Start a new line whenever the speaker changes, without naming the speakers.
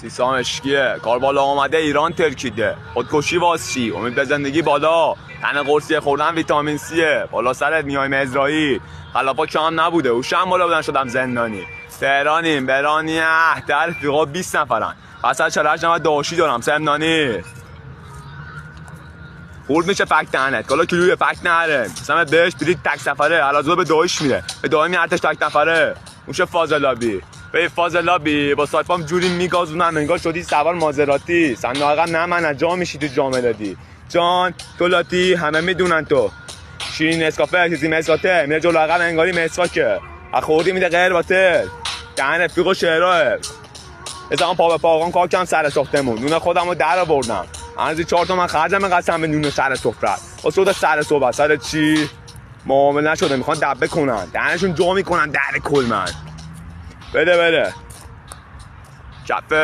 سیسام اشکیه کار بالا آمده ایران ترکیده خودکشی واس چی امید به زندگی بالا تن قرصی خوردن ویتامین سیه بالا سرت میایم اسرائیل خلافا کم نبوده هوشم بالا بودن شدم زندانی تهرانیم برانی در رفیقا 20 نفرن وسط 48 نفر داشی دارم سمنانی خورد میشه فکت تنت کالا کیلوی فکت نره مثلا بهش برید تک سفره علازو به دایش میره به دایمی ارتش تک نفره موشه فاضلابی به فاضلابی با سایپام جوری میگازونن انگار شدی سوار مازراتی صندوق عقب نه من جا میشی تو جام دادی جان تولاتی همه میدونن تو شیرین اسکافه چیزی مساته میره جلو عقب انگاری مسواکه خوردی میده غیر باطل دهن رفیق و شعراه ازام پا به پاقان کار کم سر ساختمون نون خودمو در آوردم از 4 تومن خرجم قسم به نون سر سفرت واسه سر صبح سر چی معامله نشده میخوان دبه کنن دهنشون جا میکنن در کل من بده کفه